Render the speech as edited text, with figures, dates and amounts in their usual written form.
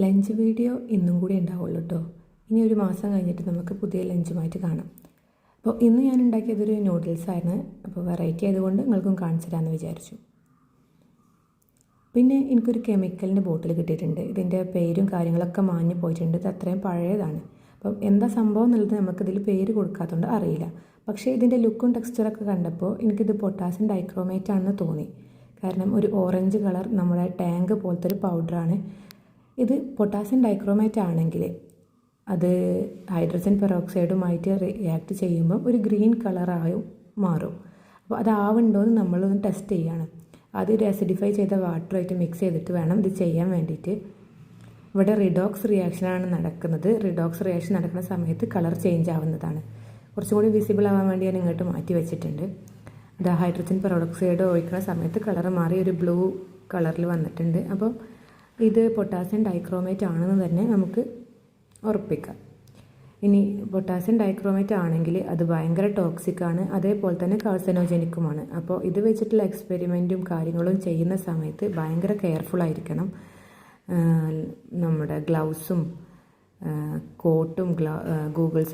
Lunch video ഇന്നും കൂടി ഉണ്ടാവുള്ളൂ കേട്ടോ. ഇനി ഒരു മാസം കഴിഞ്ഞിട്ട് നമുക്ക് പുതിയ ലഞ്ചുമായിട്ട് കാണാം. അപ്പോൾ ഇന്ന് ഞാൻ ഉണ്ടാക്കിയതൊരു നൂഡിൽസായിരുന്നു. അപ്പോൾ വെറൈറ്റി ആയതുകൊണ്ട് നിങ്ങൾക്കും കാണിച്ചു തരാമെന്ന് വിചാരിച്ചു. പിന്നെ എനിക്കൊരു കെമിക്കലിൻ്റെ ബോട്ടിൽ കിട്ടിയിട്ടുണ്ട്. ഇതിൻ്റെ പേരും കാര്യങ്ങളൊക്കെ മാഞ്ഞു പോയിട്ടുണ്ട്. ഇത് അത്രയും പഴയതാണ്. അപ്പം എന്താ സംഭവം എന്നുള്ളത് നമുക്കിതിൽ പേര് കൊടുക്കാത്തതുകൊണ്ട് അറിയില്ല. പക്ഷേ ഇതിൻ്റെ ലുക്കും ടെക്സ്ചറൊക്കെ കണ്ടപ്പോൾ എനിക്കിത് പൊട്ടാസ്യം ഡൈക്രോമേറ്റ് ആണെന്ന് തോന്നി. കാരണം ഒരു ഓറഞ്ച് കളർ നമ്മുടെ ടാങ്ക് പോലത്തെ ഒരു പൗഡറാണ്. ഇത് പൊട്ടാസ്യം ഡൈക്രോമേറ്റ് ആണെങ്കിൽ അത് ഹൈഡ്രജൻ പെറോക്സൈഡുമായിട്ട് റിയാക്ട് ചെയ്യുമ്പോൾ ഒരു ഗ്രീൻ കളറായും മാറും. അപ്പോൾ അതാവുണ്ടോ എന്ന് നമ്മളൊന്ന് ടെസ്റ്റ് ചെയ്യണം. ആദ്യം ഒരു ആസിഡിഫൈ ചെയ്ത വാട്ടറുമായിട്ട് മിക്സ് ചെയ്തിട്ട് വേണം ഇത് ചെയ്യാൻ വേണ്ടിയിട്ട്. ഇവിടെ റിഡോക്സ് റിയാക്ഷനാണ് നടക്കുന്നത്. റിഡോക്സ് റിയാക്ഷൻ നടക്കുന്ന സമയത്ത് കളർ ചേഞ്ച് ആവുന്നതാണ്. കുറച്ചും കൂടി വിസിബിൾ ആവാൻ വേണ്ടി ഞാൻ ഇങ്ങോട്ട് മാറ്റി വെച്ചിട്ടുണ്ട്. അത് ഹൈഡ്രജൻ പെറോക്സൈഡ് ഒഴിക്കുന്ന സമയത്ത് കളർ മാറി ഒരു ബ്ലൂ കളറിൽ വന്നിട്ടുണ്ട്. അപ്പം ഇത് പൊട്ടാസ്യം ഡൈക്രോമേറ്റ് ആണെന്ന് തന്നെ നമുക്ക് ഉറപ്പിക്കാം. ഇനി പൊട്ടാസ്യം ഡൈക്രോമേറ്റ് ആണെങ്കിൽ അത് ഭയങ്കര ടോക്സിക്കാണ്, അതേപോലെ തന്നെ കാർസിനോജനിക്കുമാണ്. അപ്പോൾ ഇത് വെച്ചിട്ടുള്ള എക്സ്പെരിമെൻറ്റും കാര്യങ്ങളും ചെയ്യുന്ന സമയത്ത് ഭയങ്കര കെയർഫുൾ ആയിരിക്കണം. നമ്മുടെ ഗ്ലൗസും കോട്ടും ഗൂഗിൾസും